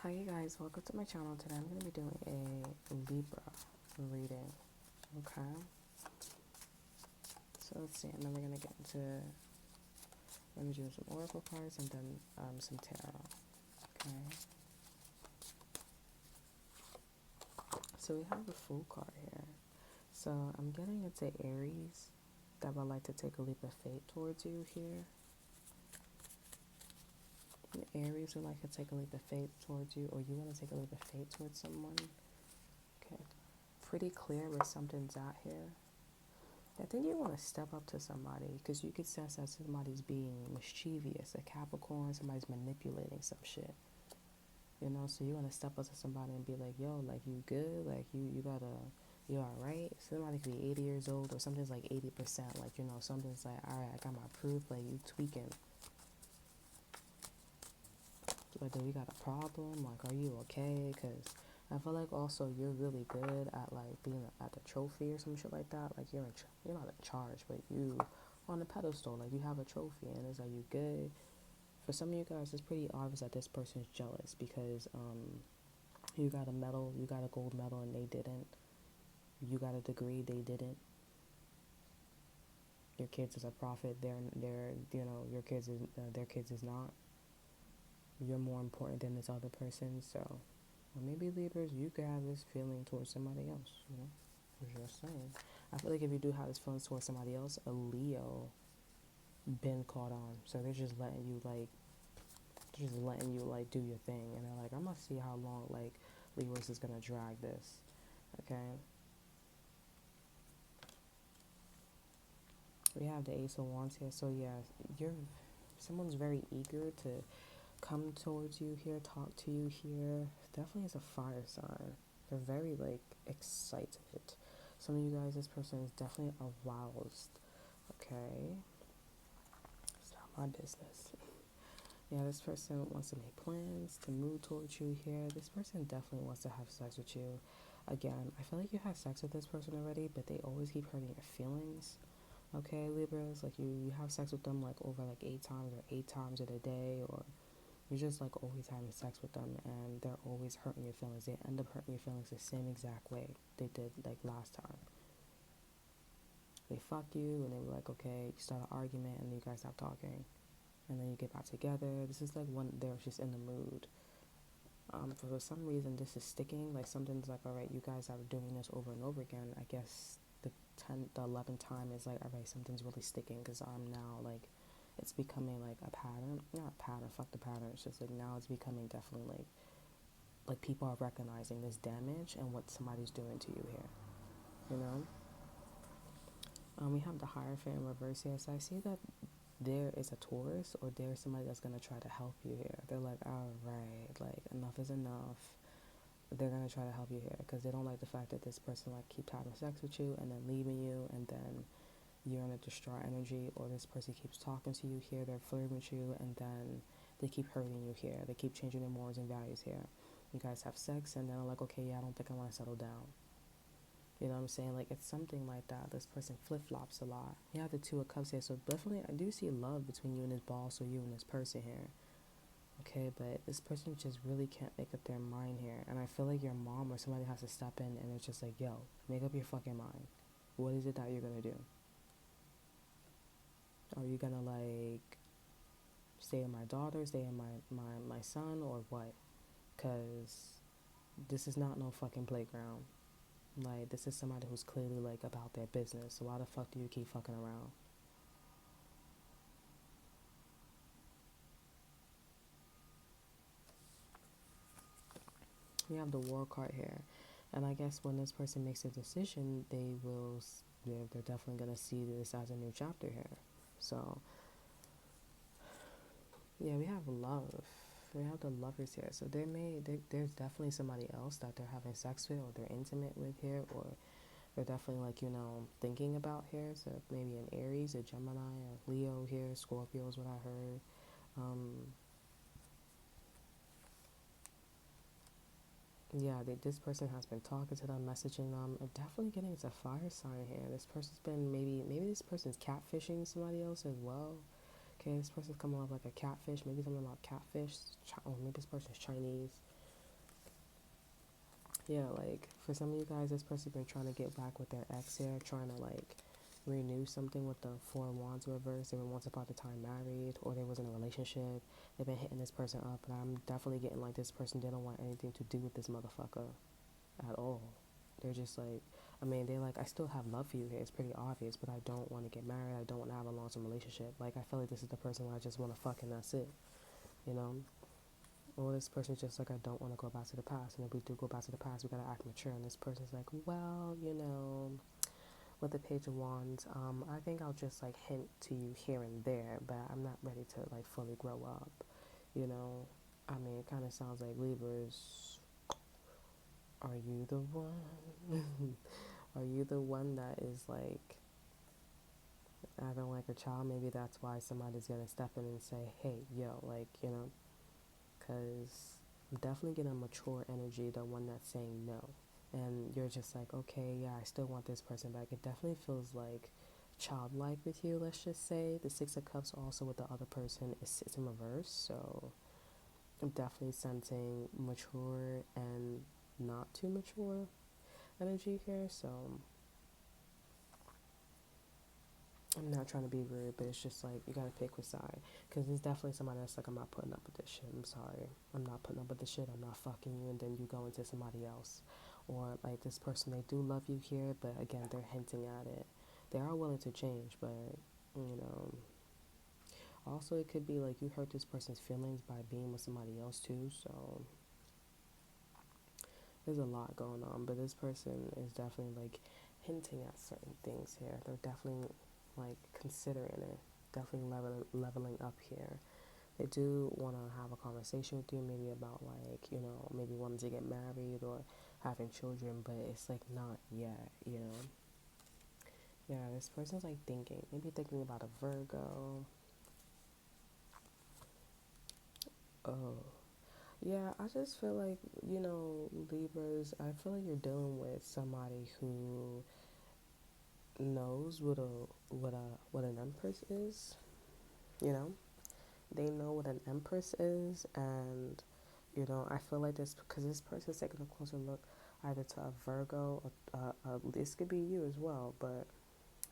Hi you guys, welcome to my channel. Today I'm going to be doing a Libra reading, okay? So let's see, and then we're going to get into energy with some oracle cards and then some tarot, okay? So we have the Fool card here. So I'm getting into Aries that would like to take a leap of faith towards you here. Aries would like to take a leap of faith towards you, or you want to take a leap of faith towards someone. Okay, pretty clear where something's at here. I think you want to step up to somebody because you could sense that somebody's being mischievous, a Capricorn, somebody's manipulating some shit. You know, so you want to step up to somebody and be like, yo, like, you good? Like, you all right? Somebody could be 80 years old or something's like 80%. Like, you know, something's like, all right, I got my proof. Like, you tweaking. Like, do we got a problem? Like, are you okay? Because I feel like also you're really good at like being at the trophy or some shit like that. Like you're not in charge, but you on the pedestal. Like you have a trophy, and it's like you good. For some of you guys, it's pretty obvious that this person's jealous because you got a medal, you got a gold medal, and they didn't. You got a degree, they didn't. Your kids is a prophet. They're you know your kids is their kids is not. You're more important than this other person, so. Or maybe Libras, you could have this feeling towards somebody else, you know? I'm just saying. I feel like if you do have this feeling towards somebody else, a Leo been caught on. So they're just letting you like do your thing, and they're like, I'm gonna see how long like Libras is gonna drag this. Okay. We have the Ace of Wands here, so yeah, someone's very eager to come towards you here, talk to you here. Definitely is a fire sign. They're very like excited. Some of you guys, this person is definitely aroused. Okay, it's not my business. Yeah, this person wants to make plans to move towards you here. This person definitely wants to have sex with you. Again, I feel like you have sex with this person already, but they always keep hurting your feelings. Okay, Libras, like you have sex with them like over like 8 times or 8 times in a day, or you're just like always having sex with them and they're always hurting your feelings. They end up hurting your feelings the same exact way they did like last time. They fuck you and they were like, okay, you start an argument and you guys stop talking. And then you get back together. This is like when they're just in the mood. For some reason, this is sticking. Like something's like, all right, you guys are doing this over and over again. I guess the 11th time is like, all right, something's really sticking because I'm now like, it's becoming like a pattern. Not a pattern, fuck the pattern. It's just like now it's becoming definitely like people are recognizing this damage and what somebody's doing to you here. You know? We have the Hierophant in reverse here. So I see that there is a Taurus or there's somebody that's going to try to help you here. They're like, all right, like enough is enough. They're going to try to help you here because they don't like the fact that this person like keeps having sex with you and then leaving you, and then you're in a distraught energy, or this person keeps talking to you here, they're flirting with you, and then they keep hurting you here. They keep changing their morals and values here. You guys have sex and then I'm like, okay, yeah, I don't think I want to settle down. You know what I'm saying? Like, it's something like that. This person flip-flops a lot. You have the Two of Cups here, so definitely I do see love between you and this boss or you and this person here. Okay, but this person just really can't make up their mind here. And I feel like your mom or somebody has to step in and it's just like, yo, make up your fucking mind. What is it that you're going to do? Are you going to, like, stay in my daughter, stay in my son, or what? Because this is not no fucking playground. Like, this is somebody who's clearly, like, about their business. So why the fuck do you keep fucking around? We have the War card here. And I guess when this person makes a decision, they're definitely going to see this as a new chapter here. So, yeah, we have love. We have the lovers here. So there's definitely somebody else that they're having sex with or they're intimate with here, or they're definitely like, you know, thinking about here. So maybe an Aries, a Gemini, a Leo here, Scorpio is what I heard. Yeah, this person has been talking to them, messaging them. I'm definitely getting it's a fire sign here. This person's been maybe this person's catfishing somebody else as well. Okay, this person's coming off like a catfish. Maybe something about catfish. Or maybe this person's Chinese. Yeah, like for some of you guys, this person's been trying to get back with their ex here, trying to like renew something with the Four of Wands reverse. They were once upon a time married, or they was in a relationship. They've been hitting this person up, and I'm definitely getting like this person didn't want anything to do with this motherfucker at all. They're just like, I mean, they're like, I still have love for you here. It's pretty obvious, but I don't want to get married. I don't want to have a long-term relationship. Like, I feel like this is the person where I just want to fuck and that's it, you know? Or this person's just like, I don't want to go back to the past. And if we do go back to the past, we gotta act mature. And this person's like, well, you know, with the Page of Wands, I think I'll just like hint to you here and there, but I'm not ready to like fully grow up, you know? I mean, it kind of sounds like Libras. Are you the one? Are you the one that is like, I don't like a child? Maybe that's why somebody's gonna step in and say, hey, yo, like, you know, because I'm definitely getting a mature energy, the one that's saying no. And you're just like, okay, yeah, I still want this person back. It definitely feels like childlike with you, let's just say. The Six of Cups also with the other person is sits in reverse. So I'm definitely sensing mature and not too mature energy here. So I'm not trying to be rude, but it's just like you gotta pick which side, because there's definitely somebody that's like, I'm not putting up with this shit. I'm sorry, I'm not putting up with this shit. I'm not fucking you, and then you go into somebody else, or like this person, they do love you here, but again, they're hinting at it. They are willing to change, but you know, also it could be like you hurt this person's feelings by being with somebody else too. So there's a lot going on, but this person is definitely like hinting at certain things here. They're definitely like considering it, definitely leveling up here. They do want to have a conversation with you, maybe about like, you know, maybe wanting to get married or having children, but it's like not yet, you know. Yeah, this person's like thinking, maybe thinking about a Virgo. Oh, yeah, I just feel like, you know, Libras, I feel like you're dealing with somebody who knows what an empress is, you know. They know what an empress is, and you know, I feel like this because this person's taking a closer look either to a Virgo, or this could be you as well, but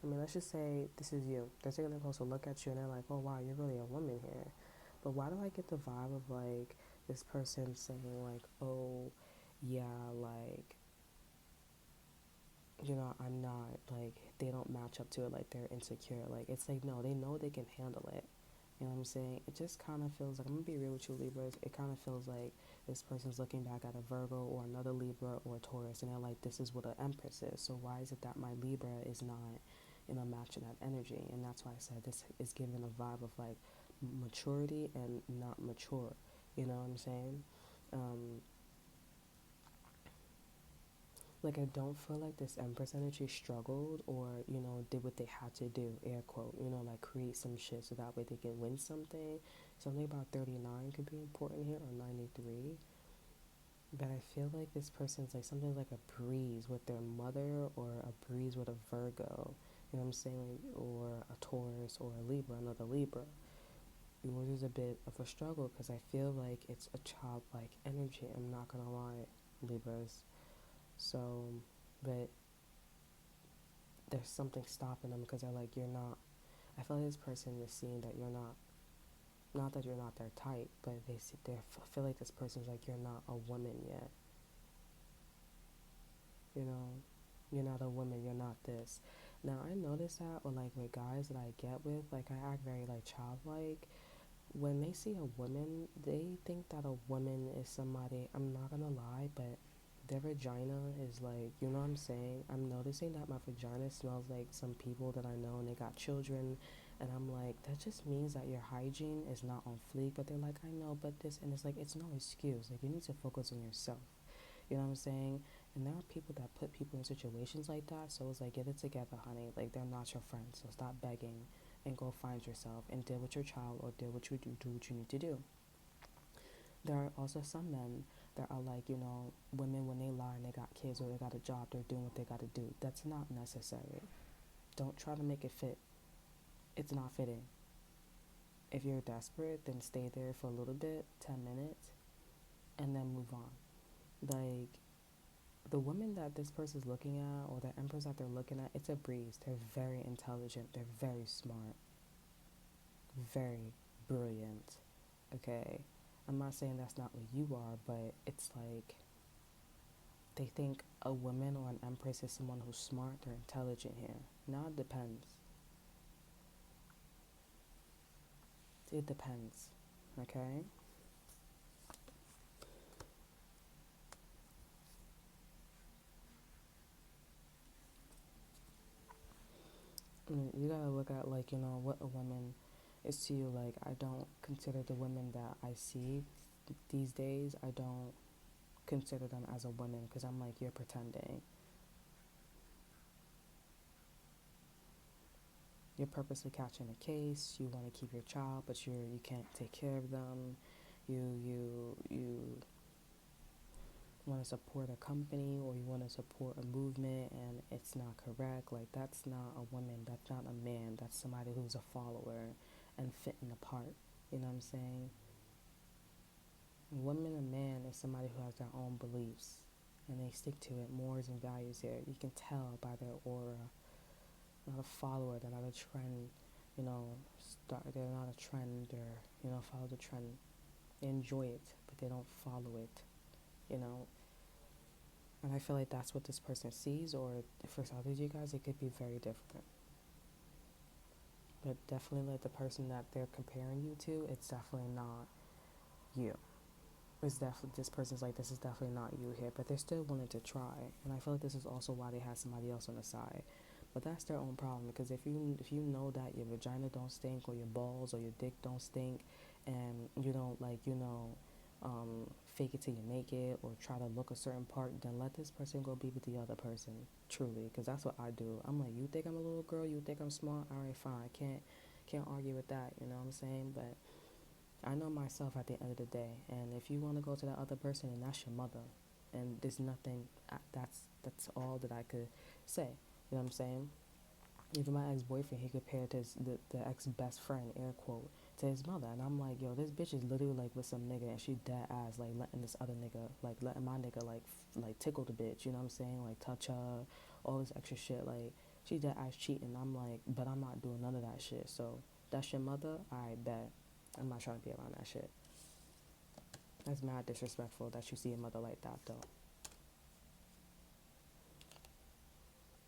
I mean, let's just say this is you. They're taking a closer look at you, and they're like, oh wow, you're really a woman here. But why do I get the vibe of like this person saying like, oh yeah, like, you know, I'm not, like, they don't match up to it, like they're insecure. Like, it's like, no, they know they can handle it. You know what I'm saying? It just kind of feels like, I'm gonna be real with you, Libras. It kind of feels like this person's looking back at a Virgo or another Libra or a Taurus, and they're like, this is what an Empress is. So why is it that my Libra is not, you know, matching that energy? And that's why I said this is giving a vibe of like maturity and not mature. You know what I'm saying? Um, like, I don't feel like this Empress energy struggled or, you know, did what they had to do, air quote, you know, like create some shit so that way they can win something. Something about 39 could be important here, or 93. But I feel like this person's like something like a breeze with their mother, or a breeze with a Virgo, you know what I'm saying? Or a Taurus or a Libra, another Libra. Yours is a bit of a struggle because I feel like it's a childlike energy. I'm not gonna lie, Libras. So, but there's something stopping them because they're like, you're not, I feel like this person is seeing that you're not that you're not their type, but I feel like this person's like, you're not a woman yet, you know, you're not a woman, you're not this. Now I notice that, or like with guys that I get with, like I act very like childlike. When they see a woman, they think that a woman is somebody, I'm not gonna lie, but their vagina is like, you know what I'm saying? I'm noticing that my vagina smells like some people that I know and they got children. And I'm like, that just means that your hygiene is not on fleek. But they're like, I know, but this. And it's like, it's no excuse. Like, you need to focus on yourself. You know what I'm saying? And there are people that put people in situations like that. So it's like, get it together, honey. Like, they're not your friends. So stop begging and go find yourself and deal with your child, or deal with do what you need to do. There are also some men that are like, you know, women when they lie and they got kids or they got a job, they're doing what they got to do. That's not necessary. Don't try to make it fit. It's not fitting. If you're desperate, then stay there for a little bit, 10 minutes, and then move on. Like, the women that this person's looking at, or the empress that they're looking at, it's a breeze. They're very intelligent. They're very smart. Very brilliant. Okay? I'm not saying that's not what you are, but it's like they think a woman or an empress is someone who's smart or intelligent here. Now it depends. It depends. Okay? I mean, you gotta look at, like, what a woman is to you. Like, I don't consider the women that I see these days, I don't consider them as a woman, because I'm like, you're pretending. You're purposely catching a case. You want to keep your child, but you can't take care of them. You want to support a company, or you want to support a movement, and it's not correct. Like, that's not a woman. That's not a man. That's somebody who's a follower and fitting the part. You know what I'm saying? A woman and man is somebody who has their own beliefs, and they stick to it. Morals and values here. You can tell by their aura. Not a follower. They're not a trend. They're not a trend. Follow the trend. They enjoy it, but they don't follow it. You know, and I feel like that's what this person sees, or for some of you guys, it could be very different. But definitely, like, the person that they're comparing you to, it's definitely not you. It's definitely, this person's like, this is definitely not you here, but they're still willing to try. And I feel like this is also why they had somebody else on the side. But that's their own problem, because if you know that your vagina don't stink, or your balls or your dick don't stink, and you don't, like, fake it till you make it, or try to look a certain part, then let this person go be with the other person. Truly, because that's what I do. I'm like, you think I'm a little girl? You think I'm smart? All right, fine. I can't argue with that. You know what I'm saying? But I know myself at the end of the day, and if you want to go to that other person, then that's your mother, and there's nothing. That's all that I could say. You know what I'm saying? Even my ex-boyfriend, he compared the ex-best friend, air quote, to his mother, and I'm like, yo, this bitch is literally like with some nigga, and she dead ass like letting this other nigga, like letting my nigga like tickle the bitch. You know what I'm saying? Like touch her, all this extra shit. Like, she dead ass cheating. I'm like, but I'm not doing none of that shit. So that's your mother. I bet. I'm not trying to be around that shit. That's mad disrespectful that you see a mother like that, though.